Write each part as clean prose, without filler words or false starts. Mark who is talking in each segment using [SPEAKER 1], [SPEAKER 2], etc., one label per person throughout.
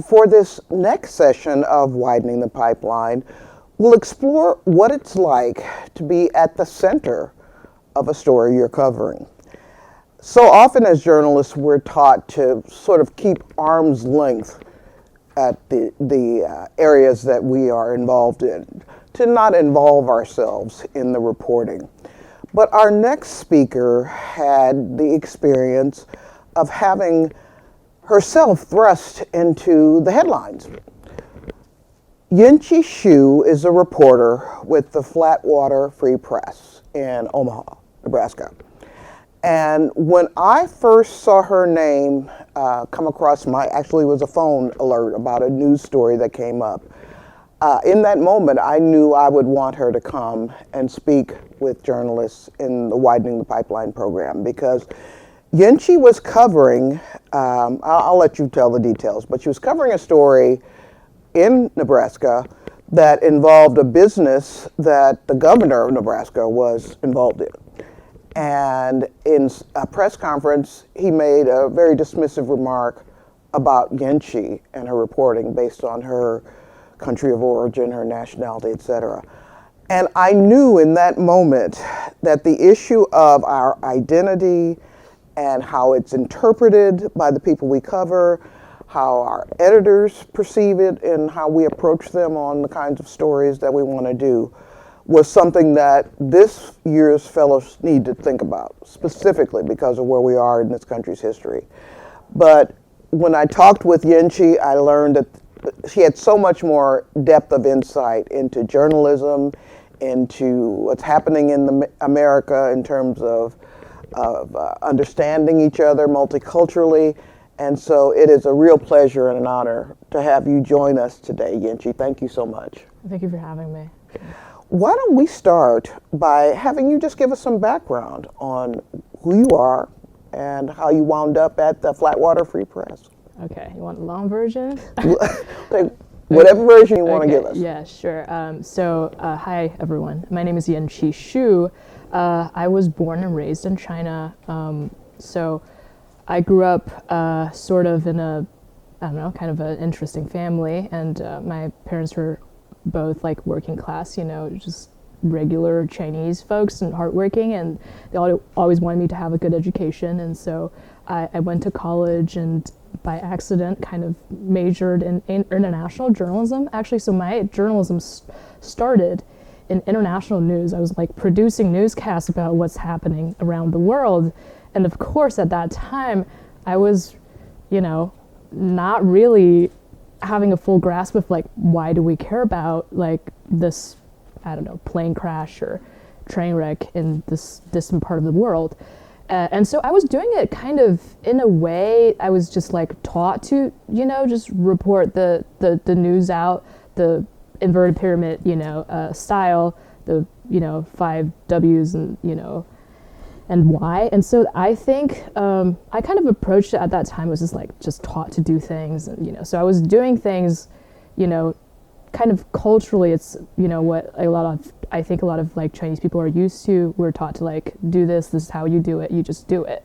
[SPEAKER 1] For this next session of Widening the Pipeline, we'll explore what it's like to be at the center of a story you're covering. So often as journalists, we're taught to sort of keep arm's length at the areas that we are involved in, to not involve ourselves in the reporting. But our next speaker had the experience of having herself thrust into the headlines. Yanqi Xu is a reporter with the Flatwater Free Press in Omaha, Nebraska. And when I first saw her name come across actually it was a phone alert about a news story that came up. In that moment, I knew I would want her to come and speak with journalists in the Widening the Pipeline program, because Yanqi was covering, I'll let you tell the details, but she was covering a story in Nebraska that involved a business that the governor of Nebraska was involved in. And in a press conference, he made a very dismissive remark about Yanqi and her reporting based on her country of origin, her nationality, etc. And I knew in that moment that the issue of our identity and how it's interpreted by the people we cover, how our editors perceive it, and how we approach them on the kinds of stories that we want to do, was something that this year's fellows need to think about, specifically because of where we are in this country's history. But when I talked with Yanqi, I learned that she had so much more depth of insight into journalism, into what's happening in America in terms of understanding each other multiculturally. And so it is a real pleasure and an honor to have you join us today, Yanqi. Thank you so much.
[SPEAKER 2] Thank you for having me.
[SPEAKER 1] Why don't we start by having you just give us some background on who you are and how you wound up at the Flatwater Free Press.
[SPEAKER 2] Okay, you want a long version?
[SPEAKER 1] Whatever version you want to give us.
[SPEAKER 2] Yeah, sure. Hi everyone. My name is Yanqi Xu. I was born and raised in China. So I grew up sort of in kind of an interesting family, and my parents were both like working class, just regular Chinese folks and hardworking, and they always wanted me to have a good education. And so I went to college and by accident kind of majored in international journalism. Actually, so my journalism started in international news. I was like producing newscasts about what's happening around the world. And of course, at that time, I was, not really having a full grasp of like, why do we care about like this, plane crash or train wreck in this distant part of the world. And so I was doing it kind of in a way, I was just like taught to, just report the news out, the inverted pyramid, style, the, 5 W's and, and why. And so I think I kind of approached it at that time was just taught to do things. And, so I was doing things, kind of culturally, it's, what I think a lot of like Chinese people are used to. We're taught to like, do this is how you do it, you just do it.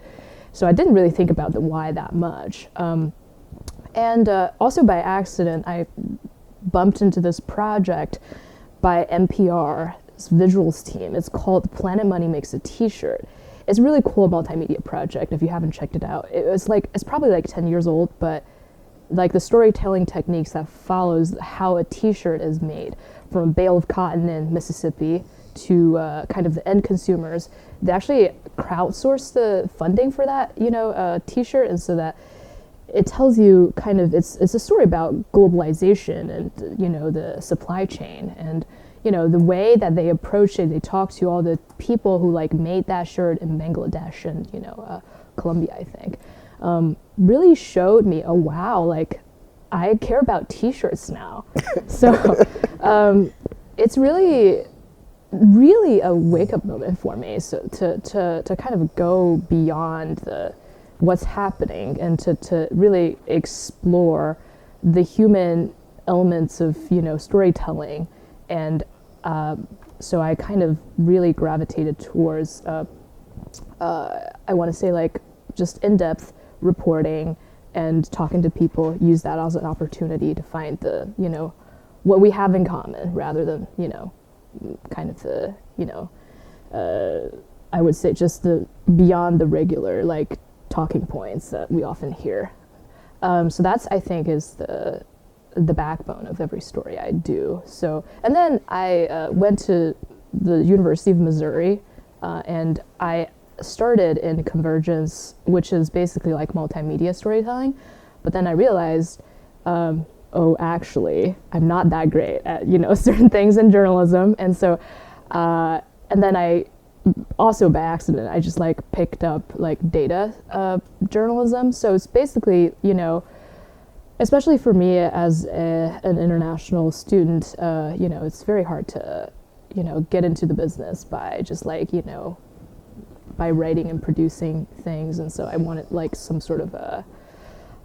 [SPEAKER 2] So I didn't really think about the why that much. And also by accident, I bumped into this project by NPR, this visuals team. It's called Planet Money Makes a T-shirt. It's a really cool multimedia project if you haven't checked it out. It's probably like 10 years old, but like the storytelling techniques that follows how a T-shirt is made from a bale of cotton in Mississippi to kind of the end consumers. They actually crowdsourced the funding for that, T-shirt, and so that it tells you kind of it's a story about globalization and the supply chain and the way that they approach it. They talk to all the people who like made that shirt in Bangladesh and Colombia, I think. Really showed me, oh wow, like I care about T-shirts now. So it's really a wake-up moment for me. So to kind of go beyond what's happening and to really explore the human elements of storytelling. And so I kind of really gravitated towards I want to say like just in-depth reporting and talking to people, use that as an opportunity to find the, what we have in common rather than, kind of the, I would say just the beyond the regular like talking points that we often hear. So that's, I think, is the backbone of every story I do. So, and then I went to the University of Missouri, and I started in convergence, which is basically like multimedia storytelling. But then I realized, oh, actually, I'm not that great at, certain things in journalism. And so, and then I also by accident, I just like picked up like data journalism. So it's basically, especially for me as an international student, it's very hard to, get into the business by just like, by writing and producing things. And so I wanted like some sort of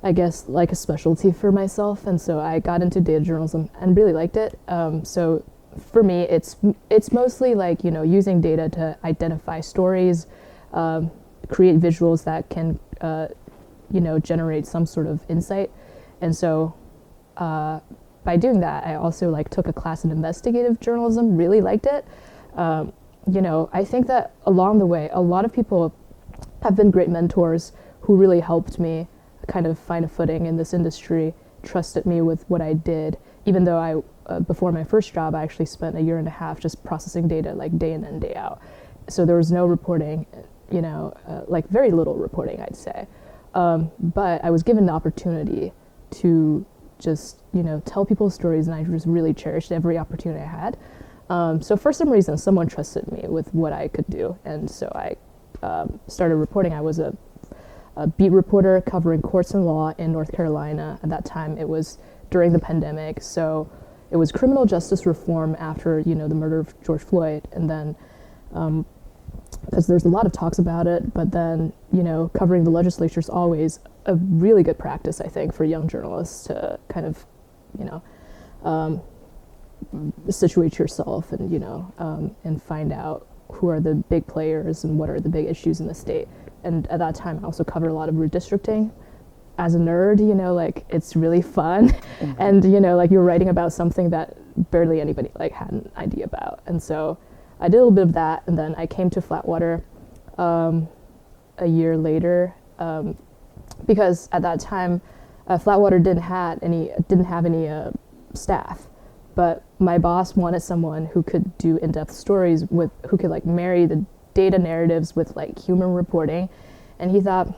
[SPEAKER 2] I guess like a specialty for myself. And so I got into data journalism and really liked it. So for me, it's mostly like, using data to identify stories, create visuals that can, generate some sort of insight. And so by doing that, I also like took a class in investigative journalism, really liked it. I think that along the way, a lot of people have been great mentors who really helped me kind of find a footing in this industry, trusted me with what I did, even though before my first job, I actually spent a year and a half just processing data like day in and day out. So there was no reporting, like very little reporting, I'd say. But I was given the opportunity to just, tell people's stories, and I just really cherished every opportunity I had. So for some reason, someone trusted me with what I could do. And so I started reporting. I was a beat reporter covering courts and law in North Carolina. At that time, it was during the pandemic. So it was criminal justice reform after, the murder of George Floyd. And then, because there's a lot of talks about it, but then, covering the legislature is always a really good practice, I think, for young journalists to kind of, situate yourself and, and find out who are the big players and what are the big issues in the state. And at that time, I also covered a lot of redistricting. As a nerd, like it's really fun. Mm-hmm. And, like you're writing about something that barely anybody like had an idea about. And so I did a little bit of that. And then I came to Flatwater a year later because at that time, Flatwater didn't have any staff. But my boss wanted someone who could do in-depth stories who could like marry the data narratives with like human reporting. And he thought,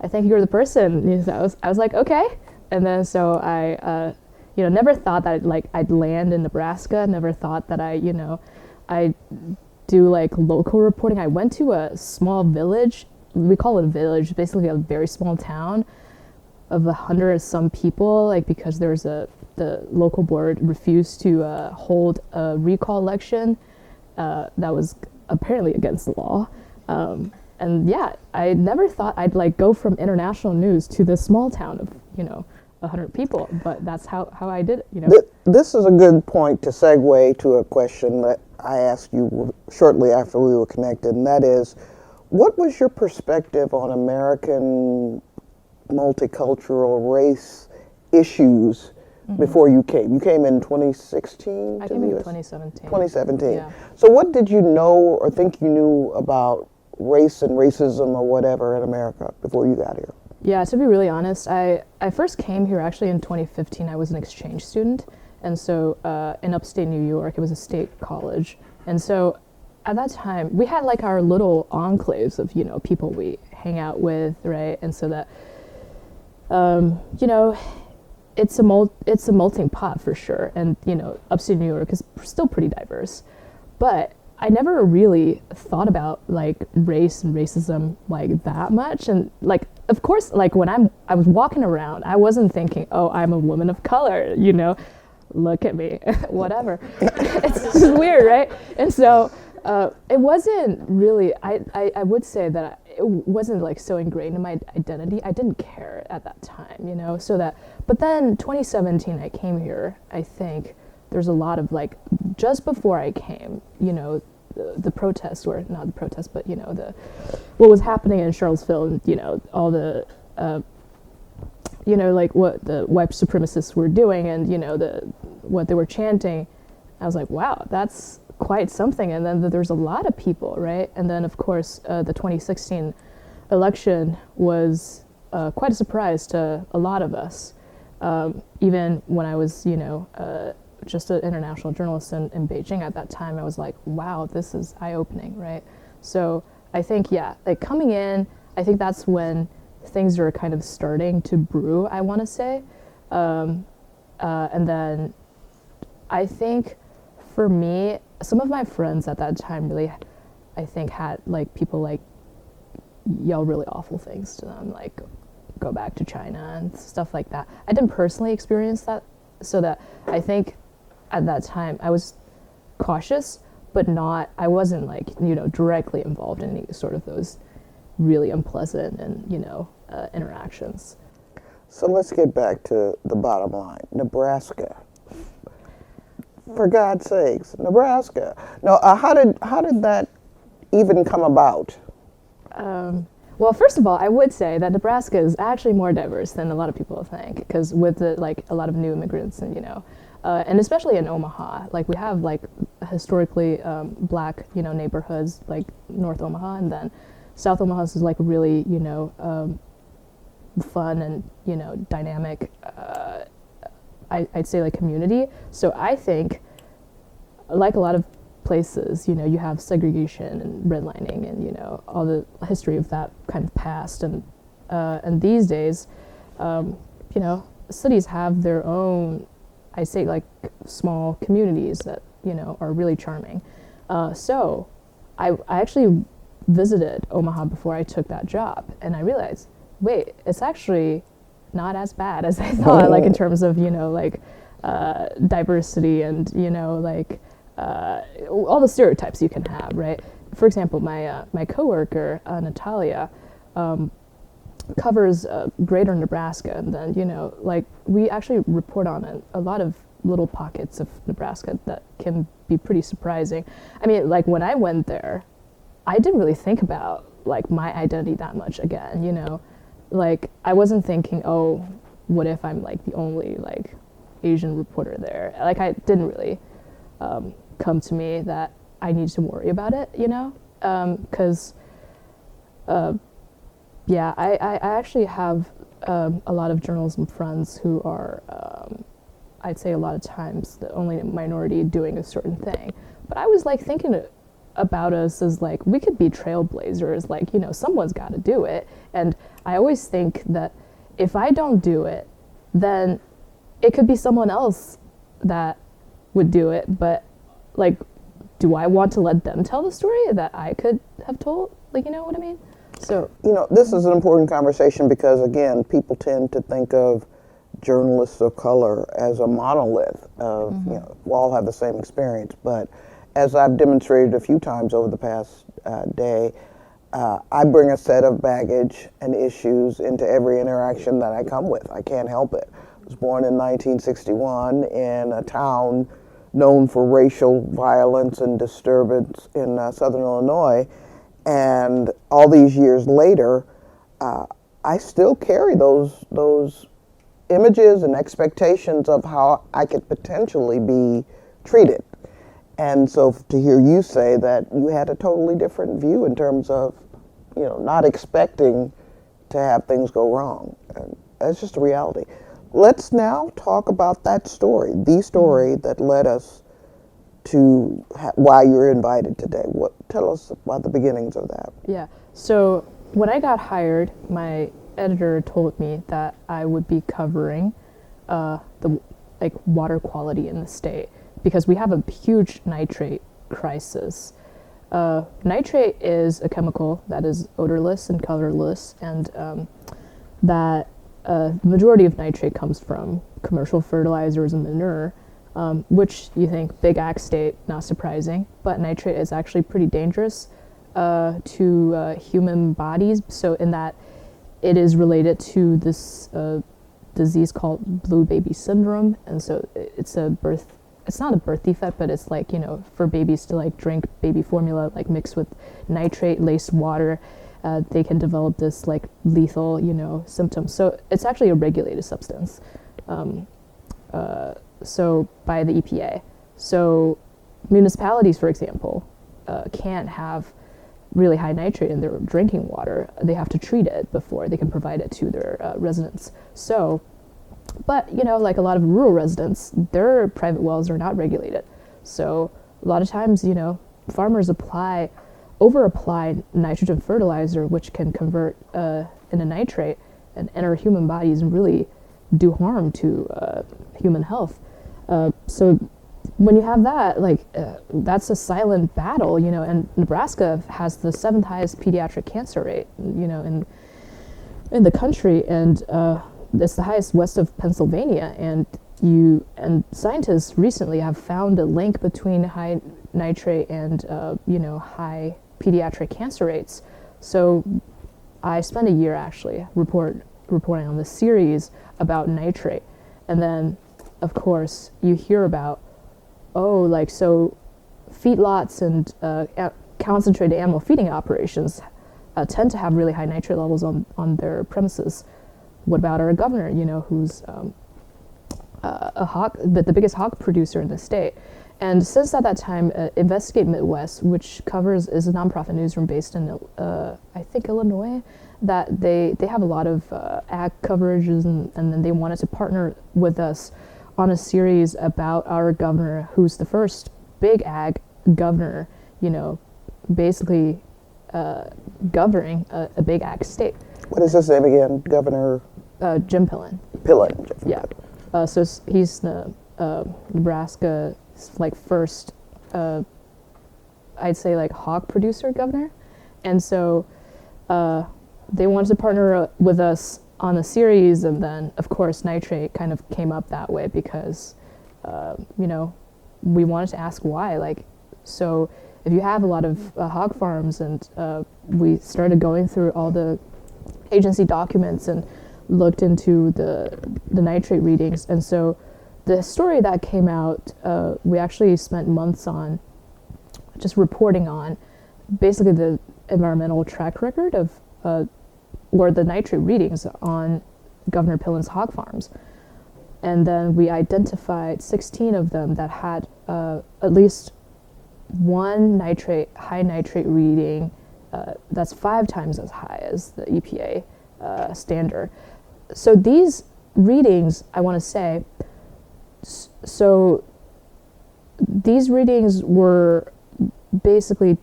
[SPEAKER 2] I think you're the person. So I was like, okay. And then so I, never thought that I'd land in Nebraska. Never thought that I'd do like local reporting. I went to a small village. We call it a village, basically a very small town of 100 some people, like because the local board refused to hold a recall election that was apparently against the law. And yeah, I never thought I'd like go from international news to this small town of, 100 people, but that's how I did it,
[SPEAKER 1] This is a good point to segue to a question that I asked you shortly after we were connected, and that is, what was your perspective on American multicultural race issues before you came? You came in 2016?
[SPEAKER 2] I came in 2017.
[SPEAKER 1] 2017.
[SPEAKER 2] Yeah.
[SPEAKER 1] So what did you know or think you knew about race and racism or whatever in America before you got here?
[SPEAKER 2] Yeah, to be really honest, I first came here actually in 2015. I was an exchange student. And so in upstate New York, it was a state college. And so at that time, we had like our little enclaves of, people we hang out with, right? And so that, it's a melting pot for sure. And, upstate New York is still pretty diverse. But I never really thought about like race and racism like that much. And like, of course, like when I was walking around, I wasn't thinking, oh, I'm a woman of color, look at me, whatever. It's just weird, right? And so it wasn't really, I would say that it wasn't like so ingrained in my identity. I didn't care at that time, so that, but then 2017 I came here, I think there's a lot of like, just before I came, the protests, or not the protests, but what was happening in Charlottesville, and all the like what the white supremacists were doing and, what they were chanting, I was like, wow, that's quite something. And then there's a lot of people, right? And then, of course, the 2016 election was quite a surprise to a lot of us. Even when I was, just an international journalist in Beijing at that time, I was like, wow, this is eye-opening, right? So I think, like coming in, I think that's when things are kind of starting to brew, I want to say. And then I think for me, some of my friends at that time really, I think, had like people like yell really awful things to them, like go back to China and stuff like that. I didn't personally experience that, so that I think at that time I was cautious, but I wasn't like, directly involved in any sort of those really unpleasant and, interactions.
[SPEAKER 1] So let's get back to the bottom line. Nebraska. For God's sakes, Nebraska. No, how did that even come about?
[SPEAKER 2] Well, first of all, I would say that Nebraska is actually more diverse than a lot of people think, because with a lot of new immigrants and, and especially in Omaha, like we have like historically black, neighborhoods like North Omaha, and then South Omaha is like really, fun and, dynamic, I'd say like community. So I think like a lot of places, you have segregation and redlining and, all the history of that kind of past. And these days, cities have their own, I say like small communities that, are really charming. So I actually visited Omaha before I took that job, and I realized, wait, it's actually not as bad as I thought, like in terms of, diversity and, all the stereotypes you can have, right? For example, my coworker, Natalia, covers greater Nebraska, and then, we actually report on a lot of little pockets of Nebraska that can be pretty surprising. I mean, like when I went there, I didn't really think about like my identity that much again, like I wasn't thinking, oh, what if I'm like the only like Asian reporter there? Like I didn't really come to me that I need to worry about it, because I actually have a lot of journalism friends who are I'd say a lot of times the only minority doing a certain thing. But I was like thinking about us as like we could be trailblazers, like someone's got to do it. And I always think that if I don't do it, then it could be someone else that would do it. But like, do I want to let them tell the story that I could have told? Like, you know what I mean? So
[SPEAKER 1] this is an important conversation because again, people tend to think of journalists of color as a monolith of we all have the same experience. But as I've demonstrated a few times over the past day, I bring a set of baggage and issues into every interaction that I come with. I can't help it. I was born in 1961 in a town known for racial violence and disturbance in southern Illinois, and all these years later, I still carry those images and expectations of how I could potentially be treated. And so to hear you say that you had a totally different view in terms of, not expecting to have things go wrong. And that's just a reality. Let's now talk about that story, the story that led us to why you're invited today. Tell us about the beginnings of that.
[SPEAKER 2] Yeah. So when I got hired, my editor told me that I would be covering the water quality in the state, because we have a huge nitrate crisis. Nitrate is a chemical that is odorless and colorless, and that the majority of nitrate comes from commercial fertilizers and manure, which you think big ag state, not surprising, but nitrate is actually pretty dangerous to human bodies. So in that it is related to this disease called blue baby syndrome, and so it's not a birth defect, but it's like, for babies to like drink baby formula like mixed with nitrate laced water, they can develop this like lethal, symptoms. So it's actually a regulated substance. So by the EPA. So municipalities, for example, can't have really high nitrate in their drinking water. They have to treat it before they can provide it to their residents. So, but like a lot of rural residents, their private wells are not regulated. So a lot of times, farmers over apply nitrogen fertilizer, which can convert into nitrate and enter human bodies and really do harm to human health. So when you have that, that's a silent battle, and Nebraska has the 7th highest pediatric cancer rate, in the country, and it's the highest west of Pennsylvania, and scientists recently have found a link between high nitrate and high pediatric cancer rates. So I spent a year actually reporting on this series about nitrate, and then of course you hear about so feedlots and concentrated animal feeding operations tend to have really high nitrate levels on their premises. What about our governor, who's the biggest hog producer in the state? And since at that time, Investigate Midwest, which is a nonprofit newsroom based in, I think, Illinois, that they have a lot of ag coverages, and then they wanted to partner with us on a series about our governor, who's the first big ag governor, basically governing a big ag state.
[SPEAKER 1] What is his name again? Governor?
[SPEAKER 2] Jim Pillen.
[SPEAKER 1] Pillen.
[SPEAKER 2] Yeah. So he's the Nebraska's first, I'd say hog producer governor, and so they wanted to partner with us on the series, and then of course nitrate kind of came up that way because we wanted to ask why. So if you have a lot of hog farms, and we started going through all the agency documents and looked into the nitrate readings, and so the story that came out, we actually spent months on just reporting on basically the environmental track record of or the nitrate readings on Governor Pillen's hog farms. And then we identified 16 of them that had at least one high nitrate reading that's 5 times as high as the EPA standard. So these readings, I want to say, these readings were basically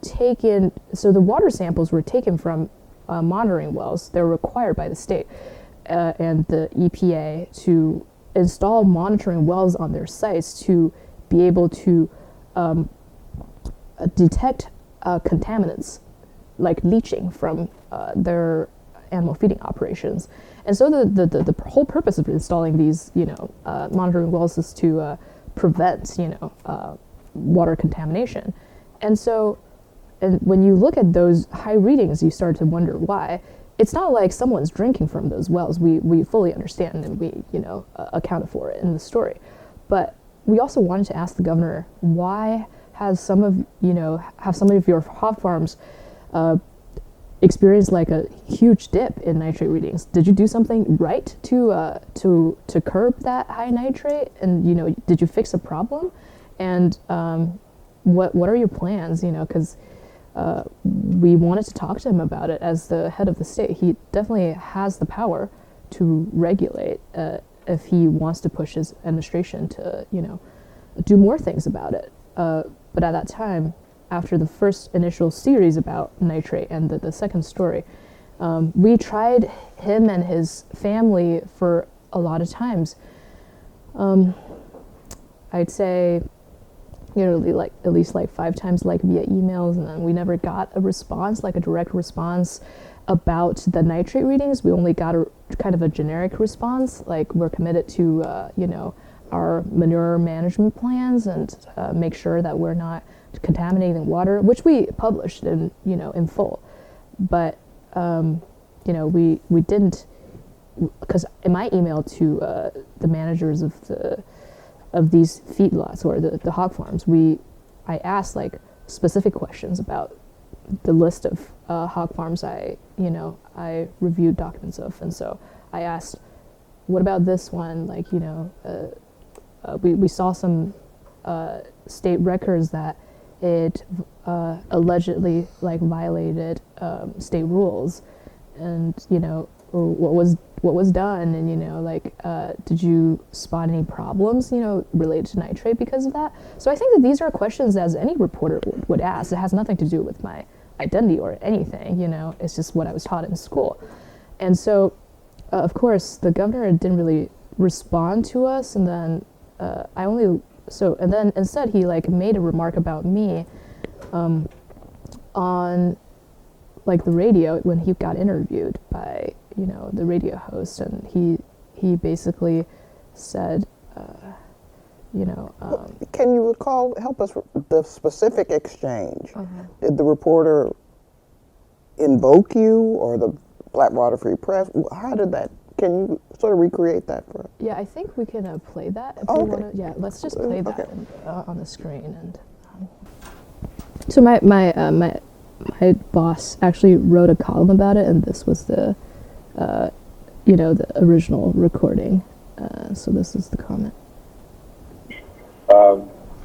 [SPEAKER 2] taken, so the water samples were taken from monitoring wells. They're required by the state and the EPA to install monitoring wells on their sites to be able to detect contaminants like leaching from their animal feeding operations. And so the whole purpose of installing these monitoring wells is to prevent water contamination. And so when you look at those high readings, you start to wonder why. It's not like someone's drinking from those wells. We fully understand, and we accounted for it in the story. But we also wanted to ask the governor, why have some of your hog farms experienced a huge dip in nitrate readings? Did you do something right to curb that high nitrate? And did you fix a problem? And what are your plans? Because we wanted to talk to him about it as the head of the state. He definitely has the power to regulate if he wants to push his administration to, do more things about it. But at that time, after the first initial series about nitrate and the second story, we tried him and his family for a lot of times. I'd say at least 5 times via emails, and then we never got a response, a direct response about the nitrate readings. We only got a kind of a generic response, we're committed to our manure management plans and make sure that we're not contaminating water, which we published in full. But we didn't, because in my email to the managers of these feedlots or the hog farms, I asked specific questions about the list of hog farms I reviewed documents of, and so I asked, what about this one? Like, we saw some state records that it allegedly like violated state rules, and what was done, and did you spot any problems related to nitrate because of that? So I think that these are questions as any reporter would ask. It has nothing to do with my identity or anything. It's just what I was taught in school. And so of course the governor didn't really respond to us, and then instead he like made a remark about me on like the radio when he got interviewed by the radio host, and he basically said
[SPEAKER 1] can you help us with the specific exchange? Did the reporter invoke you or the Flatwater Free Press? How did that, can you sort of recreate that for us?
[SPEAKER 2] Yeah, I think we can play that if
[SPEAKER 1] okay.
[SPEAKER 2] we want to. Yeah, let's just play that
[SPEAKER 1] okay.
[SPEAKER 2] On the screen. And so my boss actually wrote a column about it, and this was the the original recording. So this is the comment.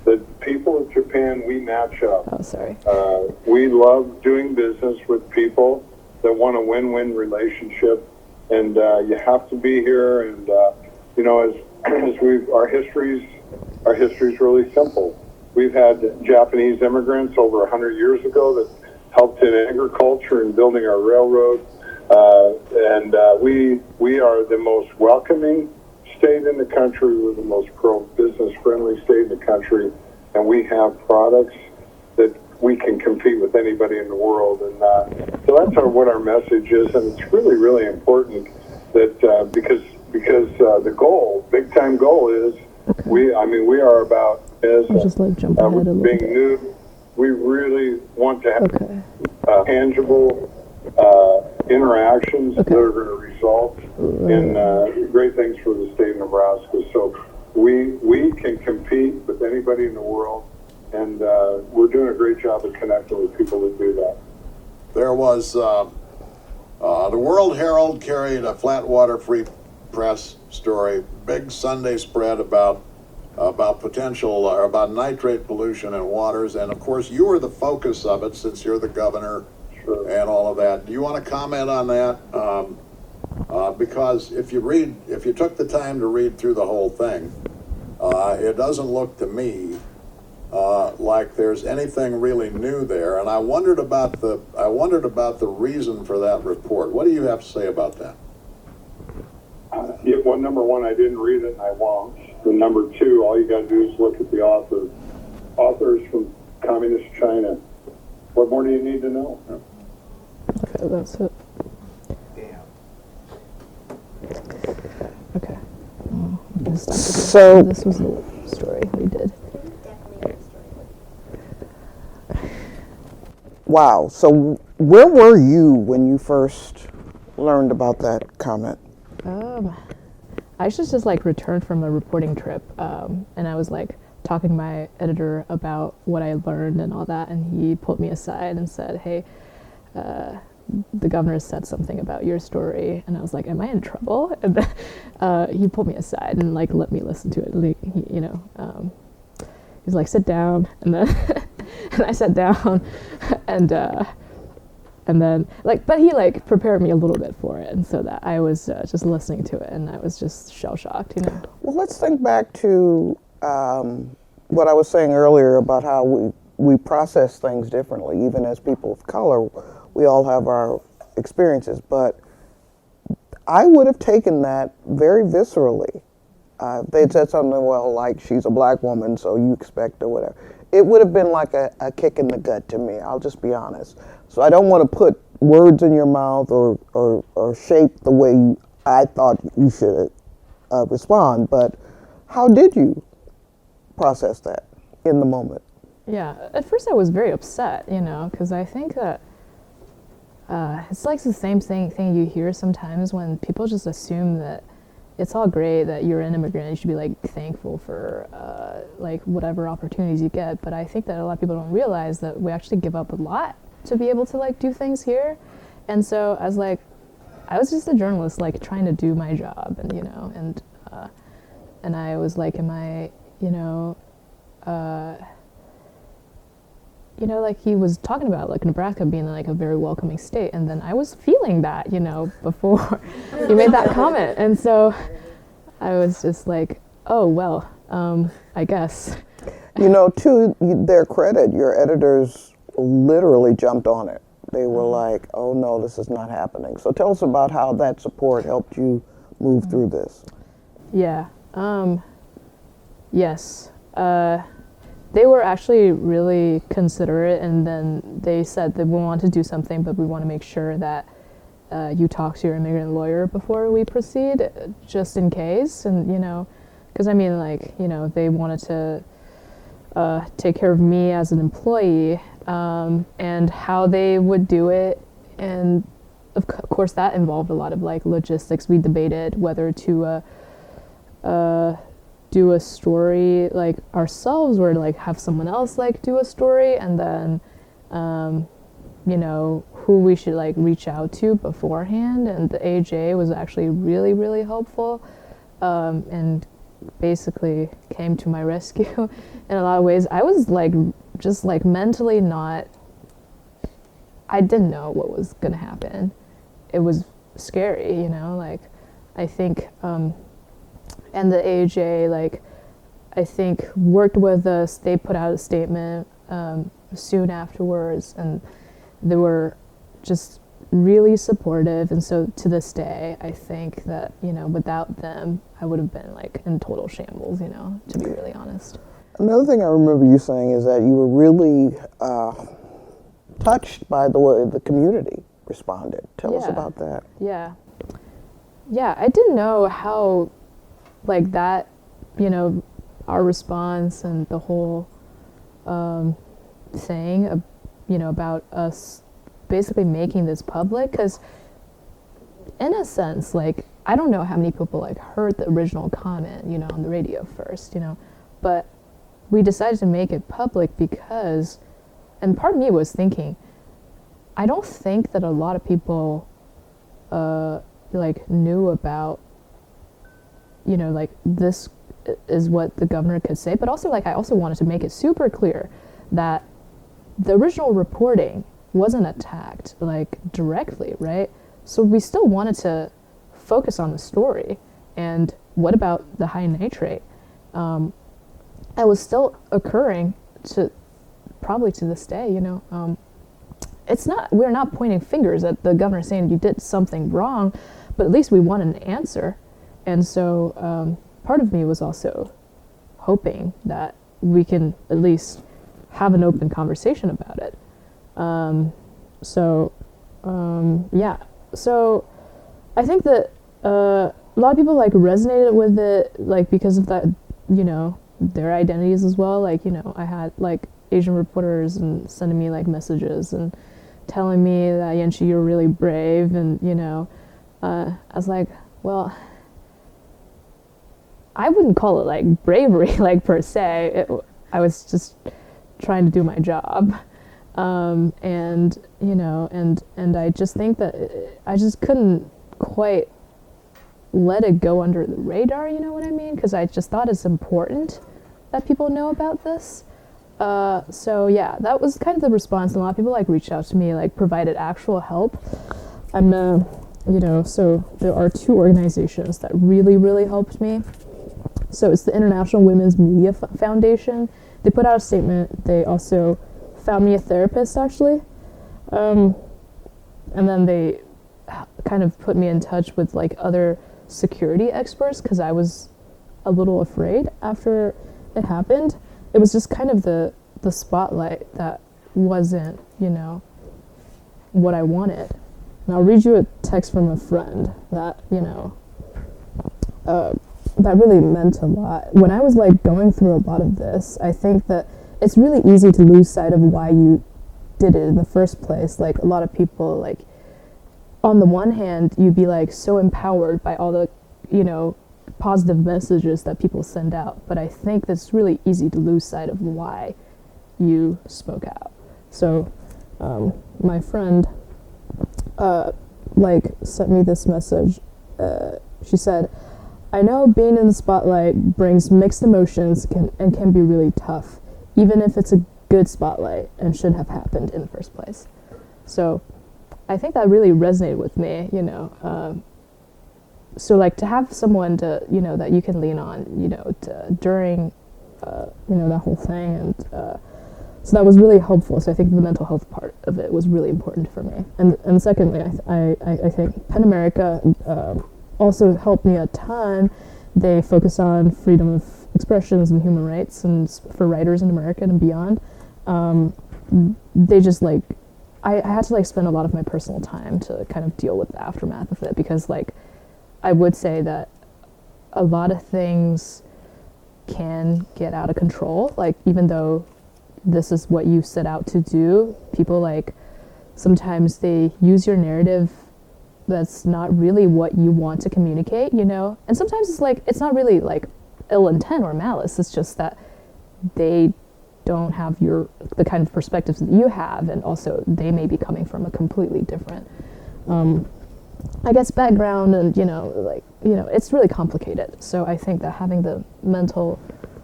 [SPEAKER 3] The people of Japan, we match up.
[SPEAKER 2] Oh, sorry.
[SPEAKER 3] We love doing business with people that want a win-win relationship, and you have to be here. And as our history's really simple. We've had Japanese immigrants over 100 years ago that helped in agriculture and building our railroad, and we are the most welcoming state in the country. We're the most pro-business friendly state in the country, and we have products that we can compete with anybody in the world. And so that's what our message is, and it's really, really important that because the goal, big time goal is we are about as
[SPEAKER 2] just like jump ahead a little
[SPEAKER 3] being
[SPEAKER 2] bit.
[SPEAKER 3] new. We really want to have tangible interactions that are going to result in great things for the state of Nebraska. So we can compete with anybody in the world, and we're doing a great job of connecting with people that do that.
[SPEAKER 4] There was the World Herald carried a Flatwater Free Press story, big Sunday spread about potential or about nitrate pollution in waters, and of course you were the focus of it since you're the governor.
[SPEAKER 3] Sure.
[SPEAKER 4] And all of that. Do you want to comment on that? Because if you took the time to read through the whole thing, it doesn't look to me like there's anything really new there. And I wondered about the reason for that report. What do you have to say about that?
[SPEAKER 3] Well, number one, I didn't read it, and I won't. And number two, all you got to do is look at the author. Authors from Communist China. What more do you need to know?
[SPEAKER 2] Okay, that's it. Okay.
[SPEAKER 1] So
[SPEAKER 2] this was the story we did.
[SPEAKER 1] wow. So where were you when you first learned about that comment?
[SPEAKER 2] I just like returned from a reporting trip, and I was like talking to my editor about what I learned and all that, and he pulled me aside and said, "Hey, the governor said something about your story," and I was like, "Am I in trouble?" And then he pulled me aside and like let me listen to it. Like, he's like, "Sit down," and then and I sat down, and then but he like prepared me a little bit for it, and so that I was just listening to it, and I was just shell shocked,
[SPEAKER 1] Well, let's think back to what I was saying earlier about how we process things differently. Even as people of color, we all have our experiences, but I would have taken that very viscerally. They'd said something, well, like, she's a black woman, so you expect or whatever. It would have been like a kick in the gut to me, I'll just be honest. So I don't want to put words in your mouth or shape the way I thought you should respond, but how did you process that in the moment?
[SPEAKER 2] Yeah, at first I was very upset, because I think that it's like the same thing you hear sometimes when people just assume that it's all great that you're an immigrant. You should be like thankful for like whatever opportunities you get. But I think that a lot of people don't realize that we actually give up a lot to be able to like do things here. And so I was just a journalist, like trying to do my job, and and I was like, am I, like he was talking about like Nebraska being like a very welcoming state, and then I was feeling that, before he made that comment, and so I was just like, oh well, I guess.
[SPEAKER 1] To their credit, your editors literally jumped on it. They were like, oh no, this is not happening. So tell us about how that support helped you move through this.
[SPEAKER 2] Yeah. Yes. They were actually really considerate, and then they said that we want to do something, but we want to make sure that you talk to your immigrant lawyer before we proceed, just in case. And, because I mean, like, they wanted to take care of me as an employee, and how they would do it. And of course that involved a lot of like logistics. We debated whether to do a story like ourselves, or like have someone else like do a story, and then who we should like reach out to beforehand. And the AJ was actually really, really helpful, and basically came to my rescue in a lot of ways. I was like just like mentally not, I didn't know what was gonna happen. It was scary, like I think and the AJ, like, I think worked with us. They put out a statement soon afterwards, and they were just really supportive. And so to this day, I think that, without them, I would have been like in total shambles, to be really honest.
[SPEAKER 1] Another thing I remember you saying is that you were really touched by the way the community responded. Tell us about that.
[SPEAKER 2] Yeah, I didn't know how, like that, our response and the whole thing, about us basically making this public, because in a sense, like, I don't know how many people like heard the original comment, on the radio first, but we decided to make it public because, and part of me was thinking, I don't think that a lot of people like knew about, like this is what the governor could say, but also like I also wanted to make it super clear that the original reporting wasn't attacked like directly, right? So we still wanted to focus on the story. And what about the high nitrate? It was still occurring probably to this day, it's not, we're not pointing fingers at the governor saying you did something wrong, but at least we want an answer. And so part of me was also hoping that we can at least have an open conversation about it. So I think that a lot of people like resonated with it, like because of that, their identities as well. Like, I had like Asian reporters and sending me like messages and telling me that, Yanqi, you're really brave. And, I was like, well, I wouldn't call it like bravery, like per se. I was just trying to do my job. And I just think that I just couldn't quite let it go under the radar, you know what I mean? Because I just thought it's important that people know about this. So yeah, that was kind of the response. And a lot of people like reached out to me, like provided actual help. So there are two organizations that really, really helped me. So it's the International Women's Media Foundation. They put out a statement. They also found me a therapist, actually. And then they kind of put me in touch with like other security experts, because I was a little afraid after it happened. It was just kind of the spotlight that wasn't, what I wanted. And I'll read you a text from a friend that, that really meant a lot. When I was like going through a lot of this, I think that it's really easy to lose sight of why you did it in the first place. Like a lot of people, like on the one hand, you'd be like so empowered by all the, positive messages that people send out. But I think that's really easy to lose sight of why you spoke out. So my friend sent me this message. She said, "I know being in the spotlight brings mixed emotions and can be really tough, even if it's a good spotlight and should have happened in the first place." So I think that really resonated with me, so like to have someone to, that you can lean on, during, that whole thing. And so that was really helpful. So I think the mental health part of it was really important for me. And secondly, I think PEN America also helped me a ton. They focus on freedom of expressions and human rights and for writers in America and beyond. They just I had to spend a lot of my personal time to kind of deal with the aftermath of it, because I would say that a lot of things can get out of control. Even though this is what you set out to do, people sometimes they use your narrative that's not really what you want to communicate, and sometimes it's not really ill intent or malice. It's just that they don't have the kind of perspectives that you have, and also they may be coming from a completely different I guess background, and it's really complicated. So I think that having the mental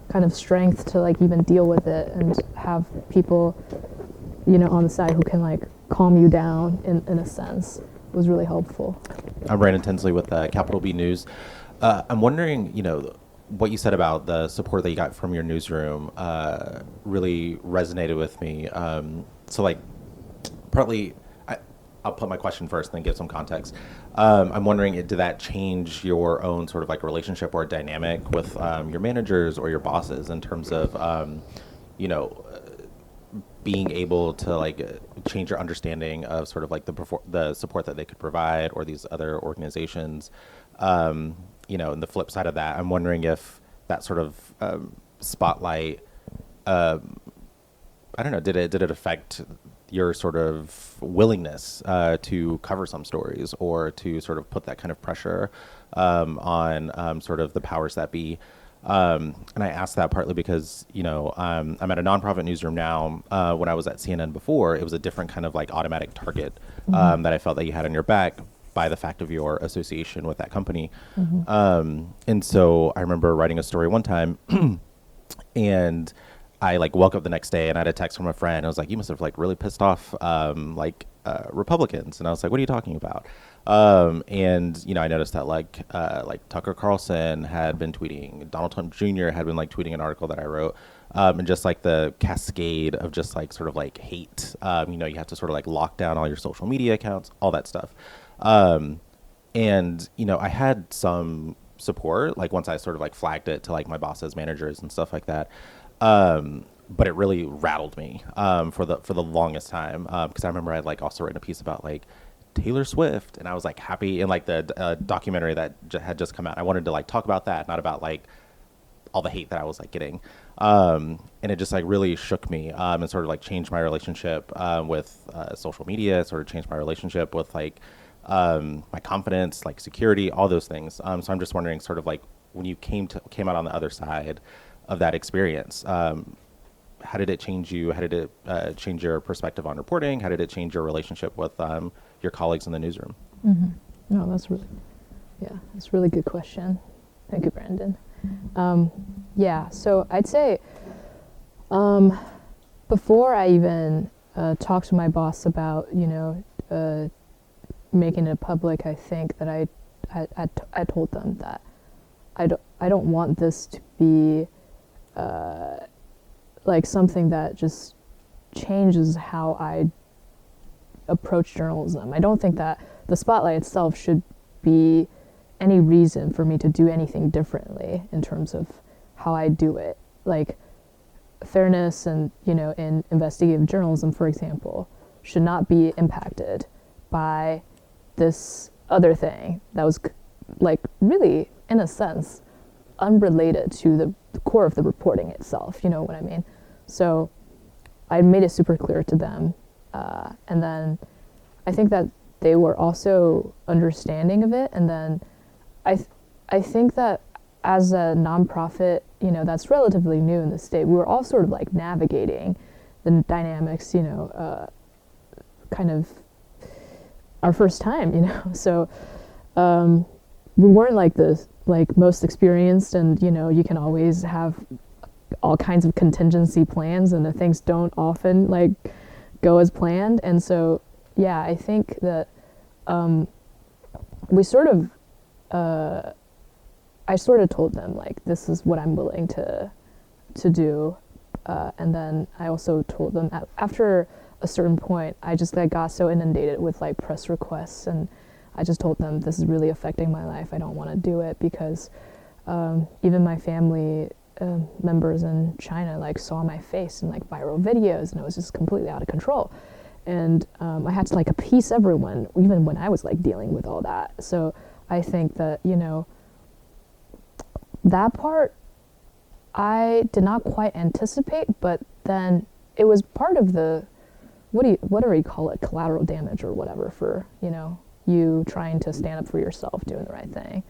[SPEAKER 2] kind of strength to even deal with it and have people on the side who can calm you down in a sense was really helpful.
[SPEAKER 5] I'm Brandon Tinsley with Capital B News. I'm wondering, what you said about the support that you got from your newsroom really resonated with me. Partly, I'll put my question first and then give some context. I'm wondering, did that change your own sort of relationship or dynamic with your managers or your bosses in terms of, being able to change your understanding of sort of the support that they could provide, or these other organizations? And the flip side of that, I'm wondering if that sort of spotlight, I don't know, did it affect your sort of willingness to cover some stories, or to sort of put that kind of pressure on sort of the powers that be? And I asked that partly because, I'm at a nonprofit newsroom now. When I was at CNN before, it was a different kind of automatic target that I felt that you had on your back by the fact of your association with that company. And so I remember writing a story one time and I woke up the next day and I had a text from a friend. I was like, "You must have really pissed off Republicans." And I was like, "What are you talking about?" And I noticed that Tucker Carlson had been tweeting, Donald Trump Jr. had been tweeting an article that I wrote, and just the cascade of just sort of hate. You have to sort of lock down all your social media accounts, all that stuff. And I had some support once I sort of flagged it to my bosses, managers, and stuff like that. But it really rattled me for the longest time, because I remember I had also written a piece about Taylor Swift, and I was happy in the documentary that had just come out. I wanted to talk about that, not about all the hate that I was getting, and it just really shook me, and sort of changed my relationship with social media. Sort of changed my relationship with my confidence, security, all those things. So I'm just wondering, sort of when you came out on the other side of that experience, how did it change you? How did it change your perspective on reporting? How did it change your relationship with your colleagues in the newsroom?
[SPEAKER 2] No, that's a really good question. Thank you, Brandon. So I'd say before I even talked to my boss about making it public, I think that I told them that I don't want this to be something that just changes how I approach journalism. I don't think that the spotlight itself should be any reason for me to do anything differently in terms of how I do it. Fairness and, in investigative journalism, for example, should not be impacted by this other thing that was really, in a sense, unrelated to the core of the reporting itself. You know what I mean? So I made it super clear to them. And then I think that they were also understanding of it. And then I think that as a nonprofit, that's relatively new in the state, we were all sort of navigating the dynamics, kind of our first time, you know. So we weren't like the most experienced, and you know, you can always have all kinds of contingency plans, and the things don't often like go as planned. And so yeah, I think that we sort of I sort of told them like, this is what I'm willing to do, and then I also told them after a certain point, I just got so inundated with like press requests, and I just told them, this is really affecting my life. I don't want to do it, because even my family members in China like saw my face in like viral videos, and it was just completely out of control. And I had to like appease everyone, even when I was like dealing with all that. So I think that, you know, that part I did not quite anticipate, but then it was part of the, whatever you call it, collateral damage or whatever, for, you know, you trying to stand up for yourself, doing the right thing.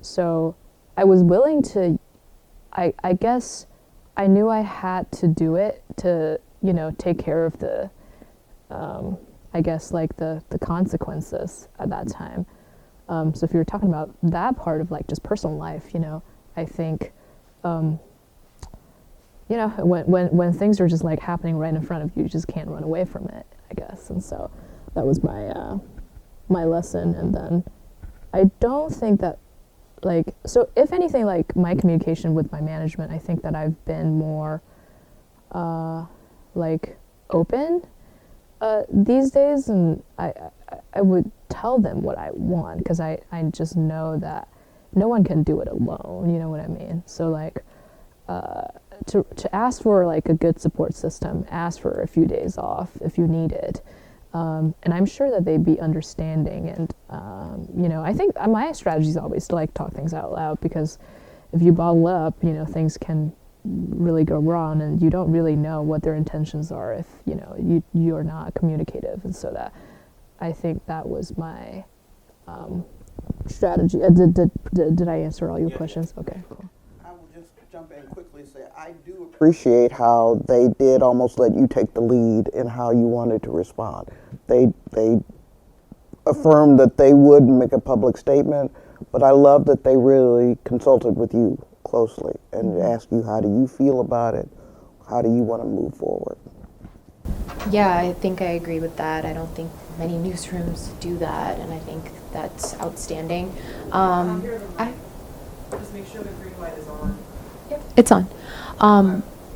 [SPEAKER 2] So I was willing to, I guess I knew I had to do it to, you know, take care of the, I guess like the consequences at that time. So if you're talking about that part of like just personal life, you know, I think, you know, when things are just like happening right in front of you, you just can't run away from it, I guess. And so that was my my lesson. And then I don't think that, like, so if anything, like my communication with my management, I think that I've been more like open these days, and I would tell them what I want, because I just know that no one can do it alone, you know what I mean? So like to ask for like a good support system, ask for a few days off if you need it, and I'm sure that they'd be understanding. And you know, I think my strategy is always to like talk things out loud, because if you bottle up, you know, things can really go wrong, and you don't really know what their intentions are if, you know, you're not communicative. And so that, I think that was my strategy. Did I answer all your questions? Okay, cool.
[SPEAKER 1] I will just jump in quickly and say I do appreciate how they did almost let you take the lead in how you wanted to respond. They affirmed that they would make a public statement, but I love that they really consulted with you closely and asked you, how do you feel about it? How do you want to move forward?
[SPEAKER 6] Yeah, I think I agree with that. I don't think many newsrooms do that, and I think that's outstanding.
[SPEAKER 7] Just make sure the green light is on.
[SPEAKER 6] Yep, it's on.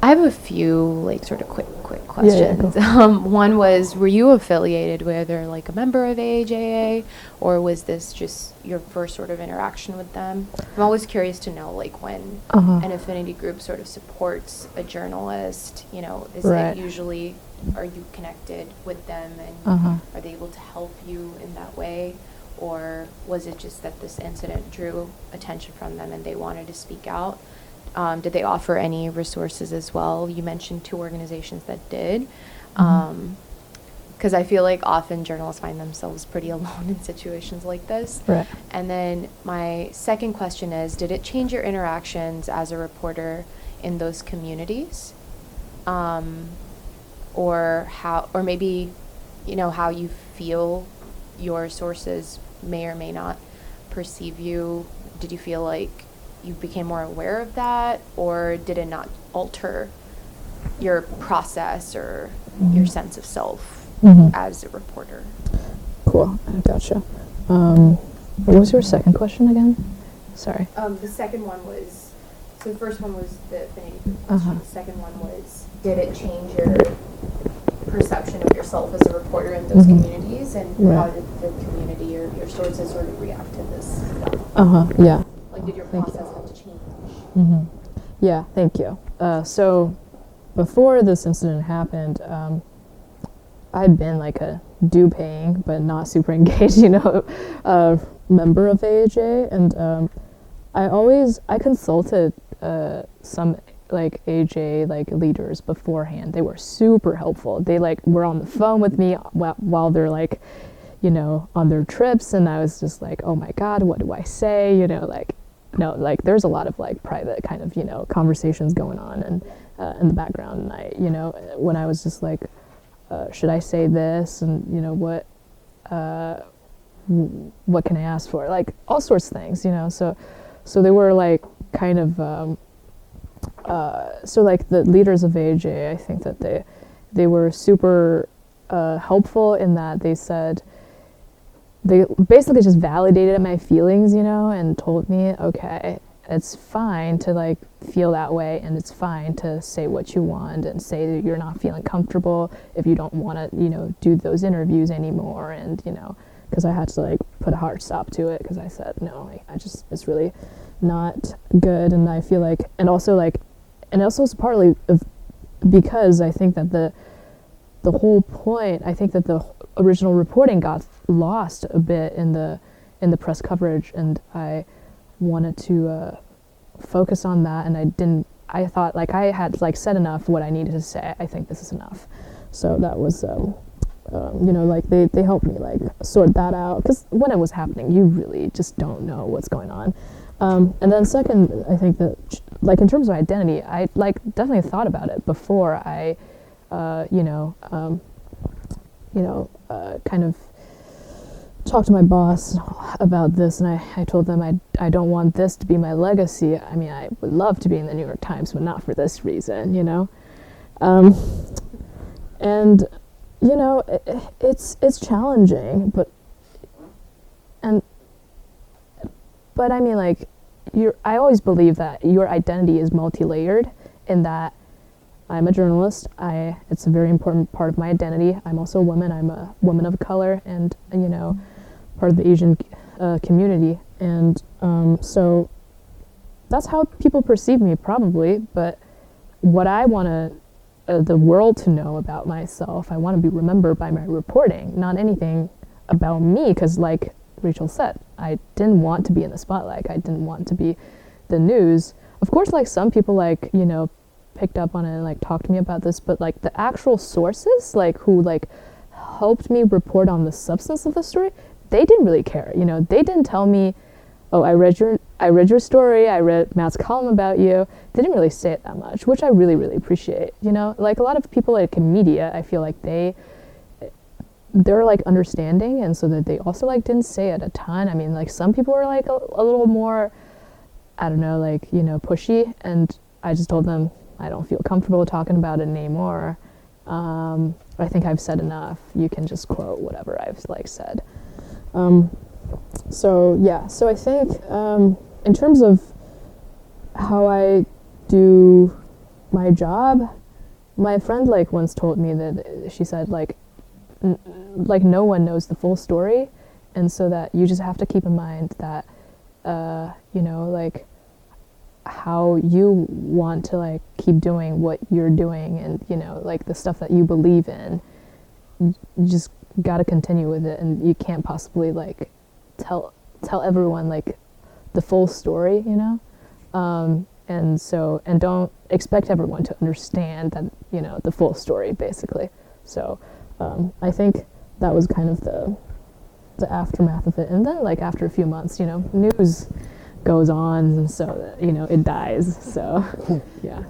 [SPEAKER 6] I have a few like sort of quick questions.
[SPEAKER 2] Yeah,
[SPEAKER 6] one was, were you affiliated with or like a member of AJA, or was this just your first sort of interaction with them? I'm always curious to know, like, when an affinity group sort of supports a journalist, you know, is
[SPEAKER 2] Right.
[SPEAKER 6] it usually, are you connected with them, and are they able to help you in that way? Or was it just that this incident drew attention from them and they wanted to speak out? Did they offer any resources as well? You mentioned 2 organizations that did. Because I feel like often journalists find themselves pretty alone in situations like this.
[SPEAKER 2] Right.
[SPEAKER 6] And then my second question is, did it change your interactions as a reporter in those communities? Or maybe, you know, how you feel your sources may or may not perceive you? Did you feel like you became more aware of that, or did it not alter your process or your sense of self as a reporter?
[SPEAKER 2] Cool, I gotcha. What was your second question again? Sorry.
[SPEAKER 6] The second one was, so the first one was the affinity group question. The second one was, did it change your perception of yourself as a reporter in those communities, and how did the community or your sources sort of react to this stuff?
[SPEAKER 2] Yeah.
[SPEAKER 6] Like, did your process have to change?
[SPEAKER 2] Yeah, thank you. So before this incident happened, I'd been like a due-paying but not super engaged, you know, member of AHA, and I consulted some like AHA like leaders beforehand. They were super helpful. They like were on the phone with me while they're like, you know, on their trips, and I was just like, oh my God, what do I say? You know, like, no, like there's a lot of like private kind of, you know, conversations going on and in the background. And I, you know, when I was just like, should I say this, and what can I ask for, like all sorts of things, so they were like kind of so like the leaders of AJ, I think that they were super helpful in that they said, they basically just validated my feelings, and told me, okay, it's fine to like feel that way, and it's fine to say what you want and say that you're not feeling comfortable if you don't want to, do those interviews anymore, and because I had to like put a hard stop to it because I said no, it's really not good, and I feel like, and also it's partly because I think that the whole point, I think that the original reporting got lost a bit in the press coverage, and I wanted to focus on that, and I thought like I had like said enough what I needed to say. I think this is enough. So that was like they helped me like sort that out, because when it was happening you really just don't know what's going on. And then second, I think that like in terms of identity, I like definitely thought about it before I kind of talked to my boss about this, and I told them I don't want this to be my legacy. I mean, I would love to be in the New York Times, but not for this reason, and it's challenging, but I mean, like, I always believe that your identity is multi-layered, in that I'm a journalist. It's a very important part of my identity. I'm also a woman. I'm a woman of color, and part of the Asian community, and so that's how people perceive me, probably. But what I want the world to know about myself, I want to be remembered by my reporting, not anything about me, because like Rachel said, I didn't want to be in the spotlight. I didn't want to be the news. Of course, like some people like picked up on it and like talked to me about this, but like the actual sources, like who like helped me report on the substance of the story, they didn't really care. They didn't tell me, oh, I read your story, I read Matt's column about you. They didn't really say it that much, which I really, really appreciate. Like a lot of people like in media, I feel like they're like understanding, and so that they also like didn't say it a ton. I mean, like some people were like a little more, I don't know, like pushy, and I just told them I don't feel comfortable talking about it anymore. I think I've said enough. You can just quote whatever I've like said. So I think in terms of how I do my job, my friend like once told me that she said like no one knows the full story, and so that you just have to keep in mind that like how you want to like keep doing what you're doing, and like the stuff that you believe in, you just got to continue with it, and you can't possibly like tell everyone like the full story, and don't expect everyone to understand that the full story, basically. So I think that was kind of the aftermath of it. And then like after a few months, news goes on, and so it dies. So yeah.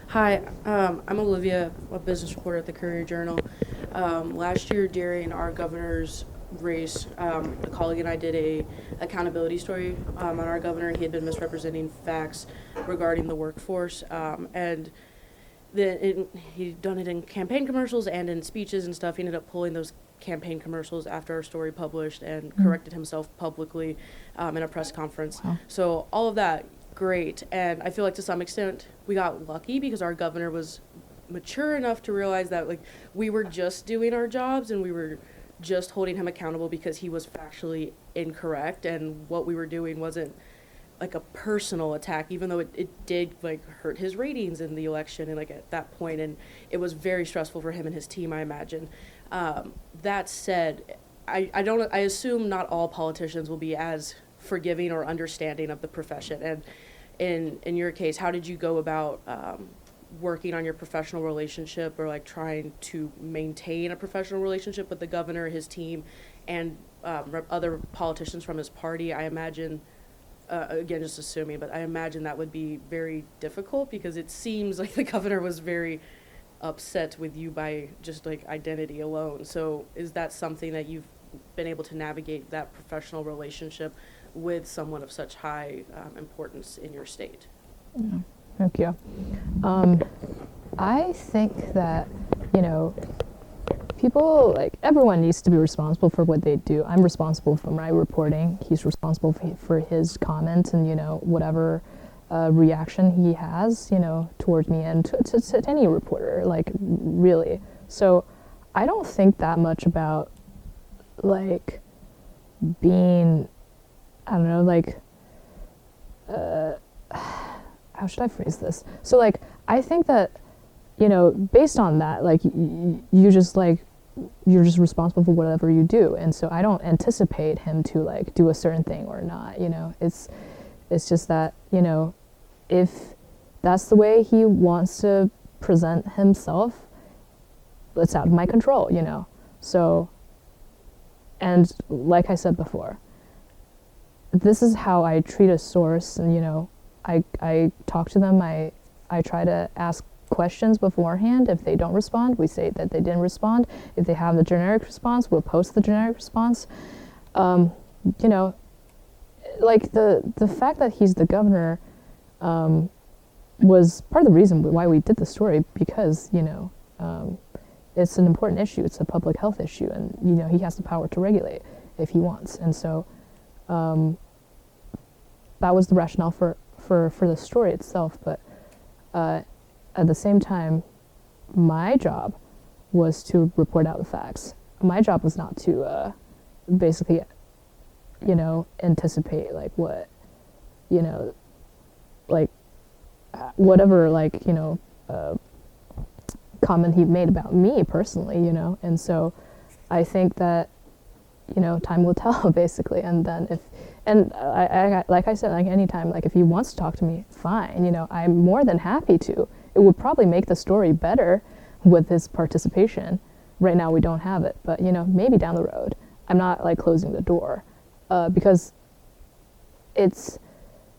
[SPEAKER 8] Hi, I'm Olivia, a business reporter at the Courier-Journal. Last year during our governor's race, a colleague and I did a accountability story on our governor. He had been misrepresenting facts regarding the workforce, and he'd done it in campaign commercials and in speeches and stuff. He ended up pulling those campaign commercials after our story published and corrected himself publicly in a press conference. Wow. So all of that, great. And I feel like to some extent we got lucky because our governor was mature enough to realize that like we were just doing our jobs and we were just holding him accountable because he was factually incorrect, and what we were doing wasn't like a personal attack, even though it did like hurt his ratings in the election and like at that point, and it was very stressful for him and his team, I imagine. That said, I assume not all politicians will be as forgiving or understanding of the profession. And in your case, how did you go about working on your professional relationship, or like trying to maintain a professional relationship with the governor, his team, and other politicians from his party? I imagine, again, just assuming, but I imagine that would be very difficult because it seems like the governor was very upset with you by just like identity alone. So is that something that you've been able to navigate, that professional relationship with someone of such high importance in your state?
[SPEAKER 2] Yeah. Thank you. I think that, people, like, everyone needs to be responsible for what they do. I'm responsible for my reporting. He's responsible for his comments and, whatever reaction he has, towards me and to any reporter, like, really. So I don't think that much about, like, being, I don't know, like, how should I phrase this? So, like, I think that, based on that, like, you're just responsible for whatever you do. And so I don't anticipate him to, like, do a certain thing or not, It's just that, if that's the way he wants to present himself, it's out of my control, So, and like I said before, this is how I treat a source, and, I talk to them, I try to ask questions beforehand. If they don't respond, we say that they didn't respond. If they have the generic response, we'll post the generic response. Like the fact that he's the governor was part of the reason why we did the story, because, it's an important issue. It's a public health issue, and, he has the power to regulate if he wants. And so that was the rationale for the story itself. But at the same time, my job was to report out the facts. My job was not to basically, anticipate, like, what, like, whatever, like, comment he made about me personally, And so I think that, time will tell, basically. And then I like I said, like, anytime, like, if he wants to talk to me, fine, I'm more than happy to. It would probably make the story better with his participation. Right now we don't have it, but, maybe down the road. I'm not, like, closing the door, because it's,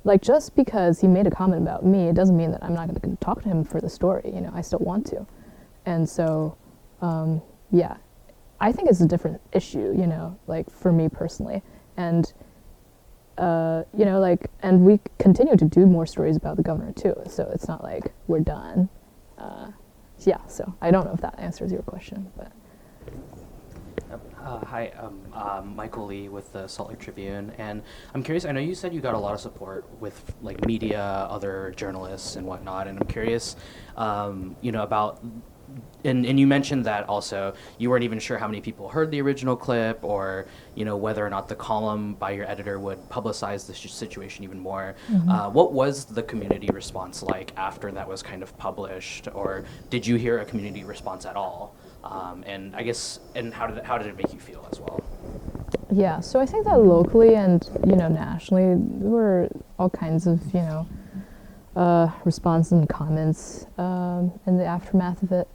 [SPEAKER 2] like, just because he made a comment about me, it doesn't mean that I'm not going to talk to him for the story, I still want to. And so, yeah, I think it's a different issue, like, for me personally. And, like, and we continue to do more stories about the governor too. So it's not like we're done. Yeah, so I don't know if that answers your question, but.
[SPEAKER 9] Hi, I'm Michael Lee with the Salt Lake Tribune, and I'm curious, I know you said you got a lot of support with, like, media, other journalists and whatnot, and I'm curious, about, and you mentioned that also you weren't even sure how many people heard the original clip, or, whether or not the column by your editor would publicize the situation even more. Mm-hmm. What was the community response like after that was kind of published, or did you hear a community response at all? And I guess, and how did it make you feel as well?
[SPEAKER 2] Yeah, so I think that locally and, nationally, there were all kinds of, responses and comments in the aftermath of it.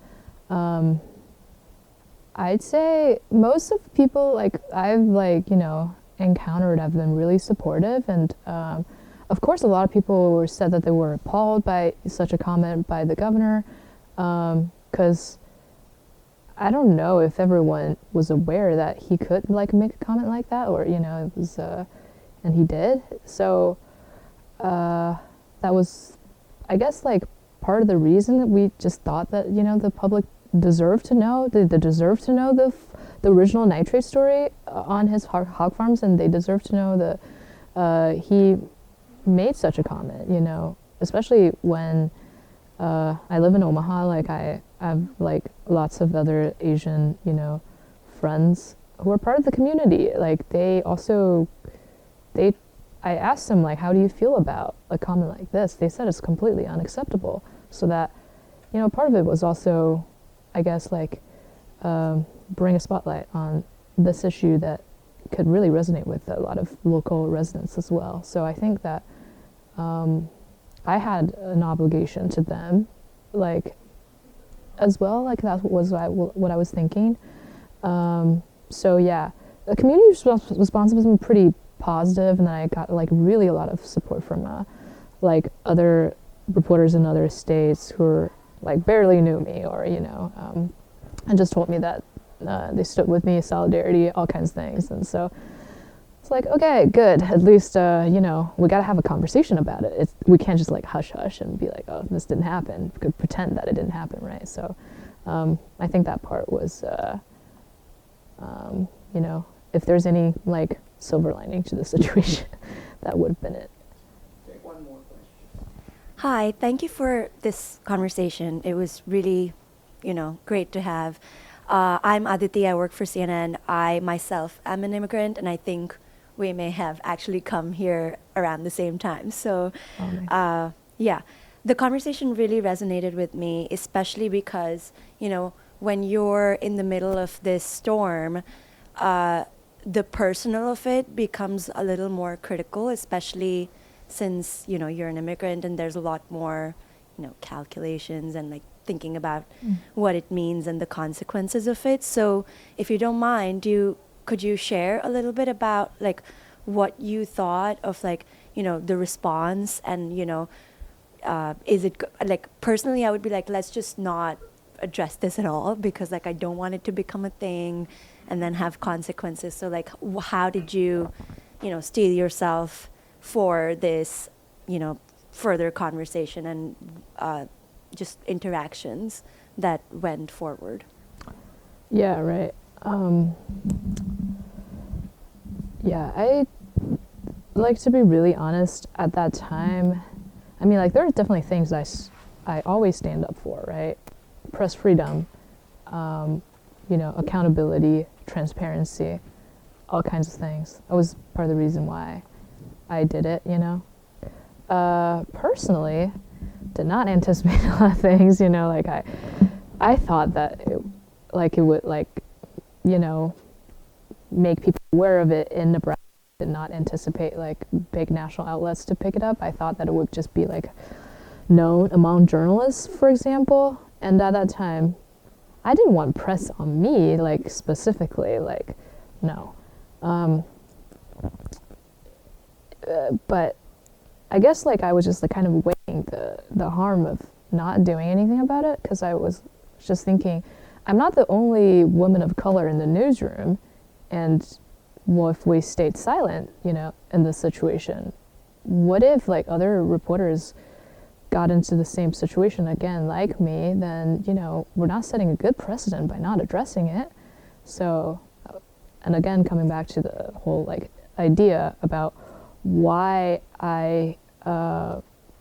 [SPEAKER 2] I'd say most of the people, like, I've, like, encountered have been really supportive, and of course a lot of people said that they were appalled by such a comment by the governor, because I don't know if everyone was aware that he could, like, make a comment like that, or, it was, and he did. So that was, I guess, like, part of the reason that we just thought that, the public deserved to know. They deserve to know the original nitrate story on his hog farms, and they deserve to know that he made such a comment, especially when I live in Omaha. Like, I have, like, lots of other Asian, friends who are part of the community. Like, I asked them, like, how do you feel about a comment like this? They said it's completely unacceptable. So that, part of it was also, I guess, like, bring a spotlight on this issue that could really resonate with a lot of local residents as well. So I think that I had an obligation to them, like, as well. Like, that was what I was thinking. So yeah, the community response has been pretty positive, and then I got, like, really a lot of support from like, other reporters in other states who are like barely knew me, or and just told me that they stood with me, solidarity, all kinds of things. And so it's like, okay, good. At least, we got to have a conversation about it. We can't just like hush hush and be like, oh, this didn't happen. We could pretend that it didn't happen, right? So I think that part was, if there's any like silver lining to the situation, that would have been it.
[SPEAKER 10] Take one more question.
[SPEAKER 11] Hi, thank you for this conversation. It was really, great to have. I'm Aditi. I work for CNN. I myself am an immigrant, and I think we may have actually come here around the same time. So, yeah, the conversation really resonated with me, especially because, when you're in the middle of this storm, the personal of it becomes a little more critical, especially since, you're an immigrant and there's a lot more, calculations and like thinking about what it means and the consequences of it. So if you don't mind, could you share a little bit about like what you thought of like, the response and, is it like personally, I would be like, let's just not address this at all because like I don't want it to become a thing and then have consequences. So like how did you, steel yourself for this, further conversation and just interactions that went forward?
[SPEAKER 2] Yeah, right. I like to be really honest at that time. I mean, like there are definitely things I always stand up for, right? Press freedom, accountability, transparency, all kinds of things. That was part of the reason why I did it, Personally, did not anticipate a lot of things, like I thought that it would make people aware of it in Nebraska. Did not anticipate like big national outlets to pick it up. I thought that it would just be like known among journalists, for example. And at that time, I didn't want press on me, like specifically, like no. But I guess like I was just like kind of weighing the harm of not doing anything about it, because I was just thinking, I'm not the only woman of color in the newsroom, and well, if we stayed silent, in this situation, what if like other reporters got into the same situation again like me, then, we're not setting a good precedent by not addressing it. So, and again, coming back to the whole like idea about why I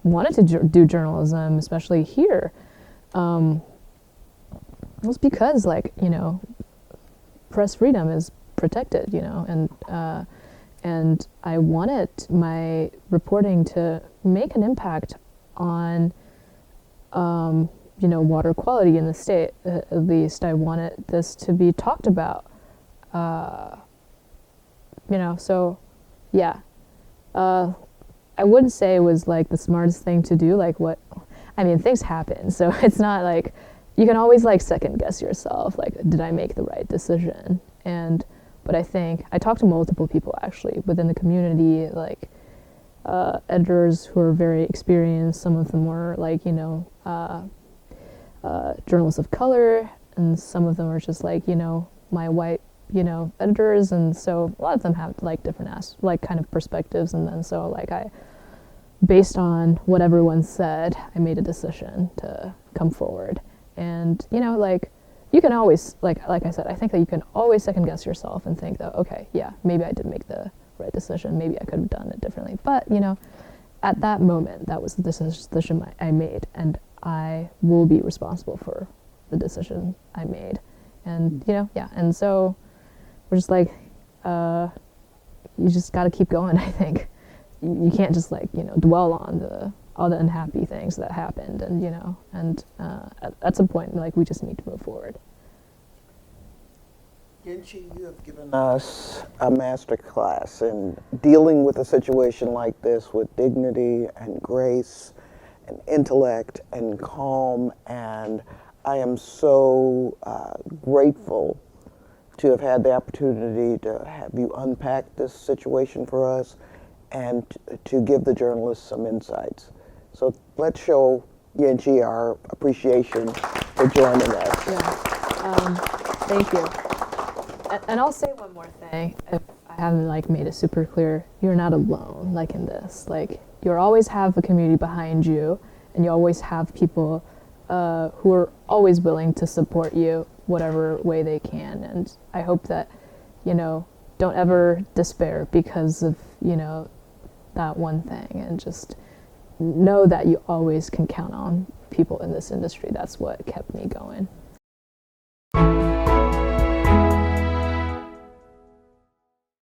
[SPEAKER 2] wanted to do journalism, especially here, was because like, press freedom is protected, and I wanted my reporting to make an impact on, water quality in the state. At least I wanted this to be talked about, so yeah. I wouldn't say it was like the smartest thing to do, things happen. So it's not like, you can always like second guess yourself, like, did I make the right decision? But I think, I talked to multiple people actually within the community, like editors who are very experienced. Some of them were like, journalists of color, and some of them are just like, my white, editors. And so a lot of them have like different kind of perspectives. And then so like based on what everyone said, I made a decision to come forward. And, you can always, like I said, I think that you can always second guess yourself and think that, okay, yeah, maybe I did make the right decision. Maybe I could have done it differently. But, at that moment, that was the decision I made. And I will be responsible for the decision I made. And, and so we're just like, you just got to keep going, I think. You can't just like, dwell on all the unhappy things that happened, and at some point, like, we just need to move forward.
[SPEAKER 1] Yanqi, you have given us a master class in dealing with a situation like this with dignity and grace and intellect and calm, and I am so grateful to have had the opportunity to have you unpack this situation for us and to give the journalists some insights. So let's show Yanqi our appreciation for joining us.
[SPEAKER 2] Yeah. Thank you. And I'll say one more thing. If I haven't like made it super clear, you're not alone like in this. Like you always have a community behind you, and you always have people who are always willing to support you whatever way they can. And I hope that, don't ever despair because of, that one thing, and just know that you always can count on people in this industry. That's what kept me going.